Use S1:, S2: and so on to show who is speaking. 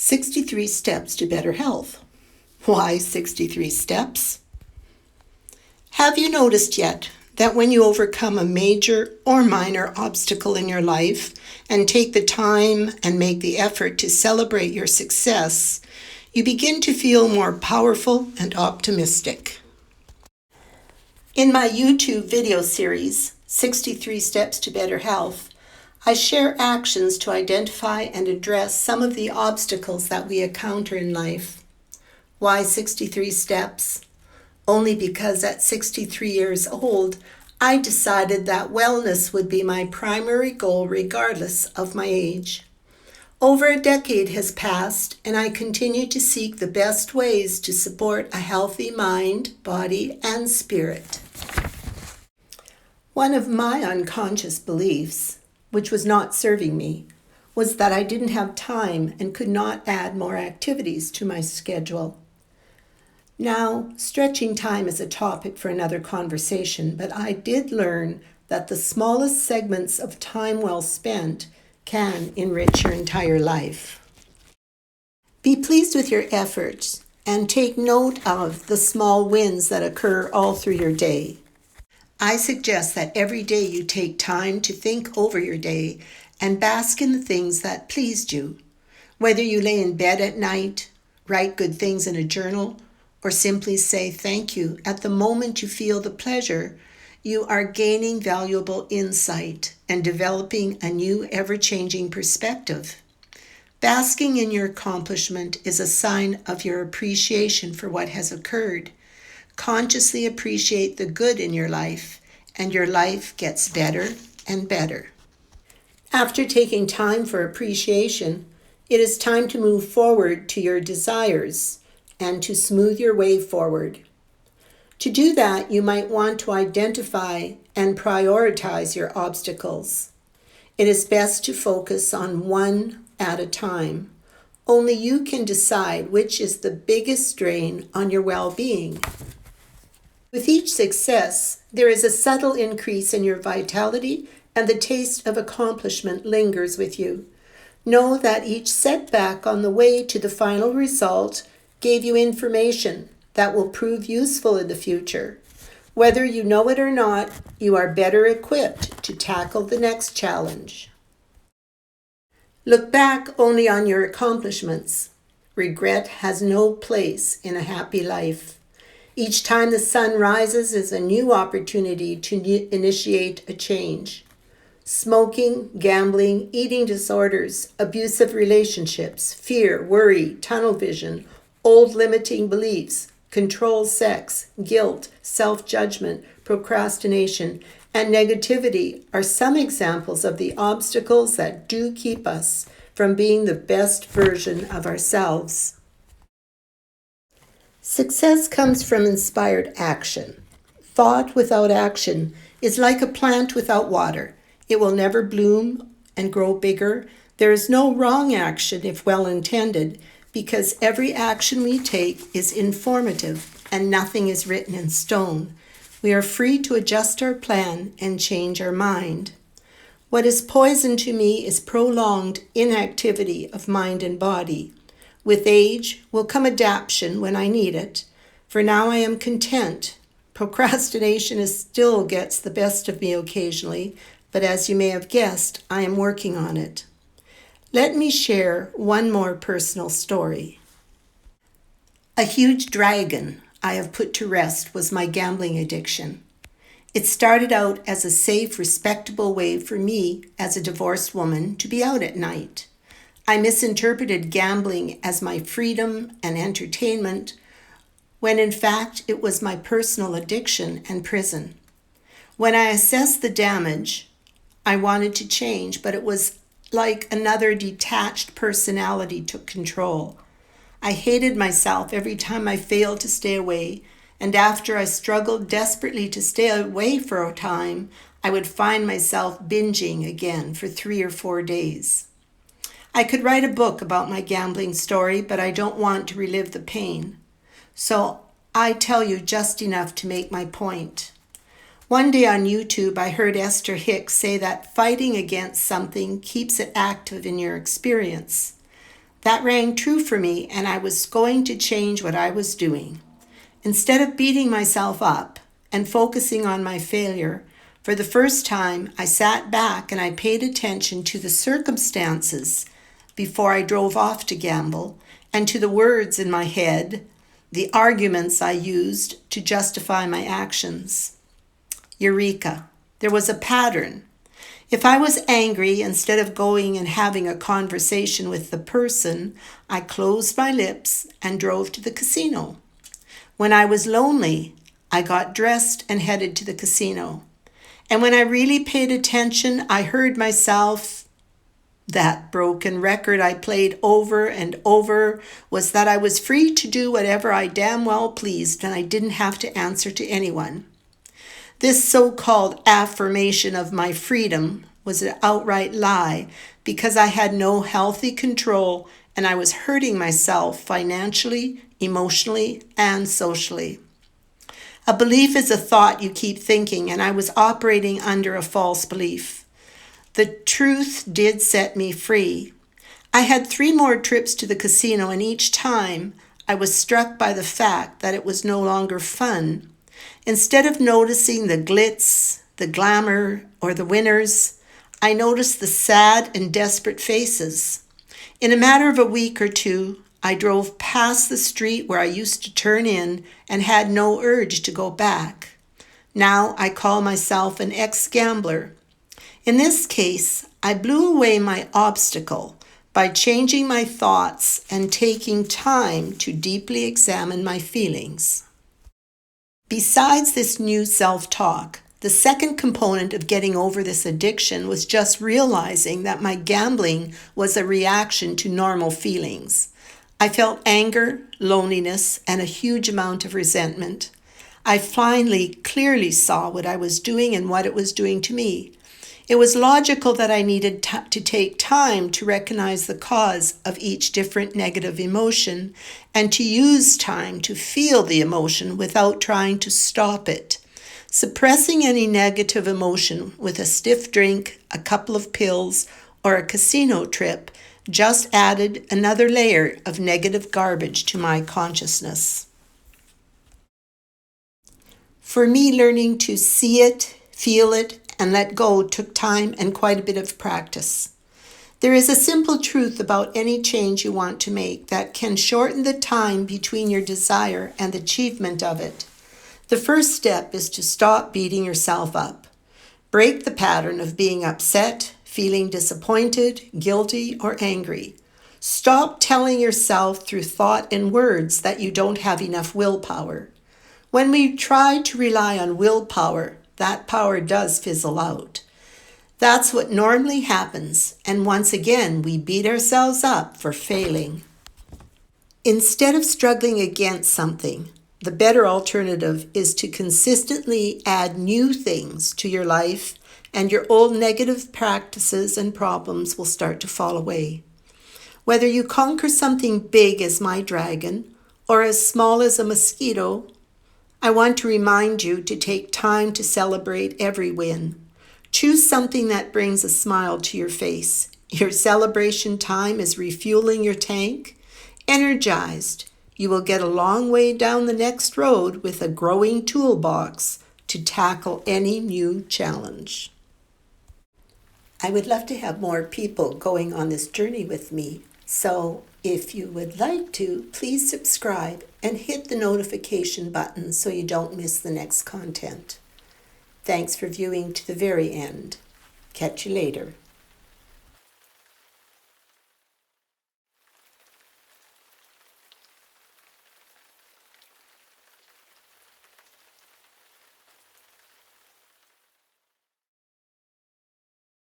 S1: 63 Steps to Better Health. Why 63 steps? Have you noticed yet that when you overcome a major or minor obstacle in your life and take the time and make the effort to celebrate your success, you begin to feel more powerful and optimistic? In my YouTube video series, 63 Steps to Better Health, I share actions to identify and address some of the obstacles that we encounter in life. Why 63 steps? Only because at 63 years old, I decided that wellness would be my primary goal regardless of my age. Over a decade has passed, and I continue to seek the best ways to support a healthy mind, body, and spirit. One of my unconscious beliefs, which was not serving me, was that I didn't have time and could not add more activities to my schedule. Now, stretching time is a topic for another conversation, but I did learn that the smallest segments of time well spent can enrich your entire life. Be pleased with your efforts and take note of the small wins that occur all through your day. I suggest that every day you take time to think over your day and bask in the things that pleased you. Whether you lay in bed at night, write good things in a journal, or simply say thank you at the moment you feel the pleasure, you are gaining valuable insight and developing a new ever-changing perspective. Basking in your accomplishment is a sign of your appreciation for what has occurred. Consciously appreciate the good in your life, and your life gets better and better. After taking time for appreciation, it is time to move forward to your desires and to smooth your way forward. To do that, you might want to identify and prioritize your obstacles. It is best to focus on one at a time. Only you can decide which is the biggest strain on your well-being. With each success, there is a subtle increase in your vitality, and the taste of accomplishment lingers with you. Know that each setback on the way to the final result gave you information that will prove useful in the future. Whether you know it or not, you are better equipped to tackle the next challenge. Look back only on your accomplishments. Regret has no place in a happy life. Each time the sun rises is a new opportunity to initiate a change. Smoking, gambling, eating disorders, abusive relationships, fear, worry, tunnel vision, old limiting beliefs, controlled sex, guilt, self-judgment, procrastination, and negativity are some examples of the obstacles that do keep us from being the best version of ourselves. Success comes from inspired action. Thought without action is like a plant without water. It will never bloom and grow bigger. There is no wrong action if well intended, because every action we take is informative and nothing is written in stone. We are free to adjust our plan and change our mind. What is poison to me is prolonged inactivity of mind and body. With age will come adaptation when I need it. For now I am content. Procrastination still gets the best of me occasionally, but as you may have guessed, I am working on it. Let me share one more personal story. A huge dragon I have put to rest was my gambling addiction. It started out as a safe, respectable way for me as a divorced woman to be out at night. I misinterpreted gambling as my freedom and entertainment, when in fact it was my personal addiction and prison. When I assessed the damage, I wanted to change, but it was like another detached personality took control. I hated myself every time I failed to stay away, and after I struggled desperately to stay away for a time, I would find myself binging again for 3 or 4 days. I could write a book about my gambling story, but I don't want to relive the pain. So I tell you just enough to make my point. One day on YouTube, I heard Esther Hicks say that fighting against something keeps it active in your experience. That rang true for me, and I was going to change what I was doing. Instead of beating myself up and focusing on my failure, for the first time, I sat back and I paid attention to the circumstances before I drove off to gamble and to the words in my head, the arguments I used to justify my actions. Eureka! There was a pattern. If I was angry, instead of going and having a conversation with the person, I closed my lips and drove to the casino. When I was lonely, I got dressed and headed to the casino. And when I really paid attention, I heard myself. That broken record I played over and over was that I was free to do whatever I damn well pleased and I didn't have to answer to anyone. This so-called affirmation of my freedom was an outright lie because I had no healthy control and I was hurting myself financially, emotionally, and socially. A belief is a thought you keep thinking, and I was operating under a false belief. The truth did set me free. I had 3 more trips to the casino, and each time I was struck by the fact that it was no longer fun. Instead of noticing the glitz, the glamour, or the winners, I noticed the sad and desperate faces. In a matter of a week or 2, I drove past the street where I used to turn in and had no urge to go back. Now I call myself an ex-gambler. In this case, I blew away my obstacle by changing my thoughts and taking time to deeply examine my feelings. Besides this new self-talk, the second component of getting over this addiction was just realizing that my gambling was a reaction to normal feelings. I felt anger, loneliness, and a huge amount of resentment. I finally clearly saw what I was doing and what it was doing to me. It was logical that I needed to take time to recognize the cause of each different negative emotion and to use time to feel the emotion without trying to stop it. Suppressing any negative emotion with a stiff drink, a couple of pills, or a casino trip just added another layer of negative garbage to my consciousness. For me, learning to see it, feel it, and let go took time and quite a bit of practice. There is a simple truth about any change you want to make that can shorten the time between your desire and the achievement of it. The first step is to stop beating yourself up. Break the pattern of being upset, feeling disappointed, guilty, or angry. Stop telling yourself through thought and words that you don't have enough willpower. When we try to rely on willpower, that power does fizzle out. That's what normally happens, and once again, we beat ourselves up for failing. Instead of struggling against something, the better alternative is to consistently add new things to your life, and your old negative practices and problems will start to fall away. Whether you conquer something big as my dragon or as small as a mosquito, I want to remind you to take time to celebrate every win. Choose something that brings a smile to your face. Your celebration time is refueling your tank. Energized, you will get a long way down the next road with a growing toolbox to tackle any new challenge. I would love to have more people going on this journey with me, so if you would like to, please subscribe and hit the notification button so you don't miss the next content. Thanks for viewing to the very end. Catch you later.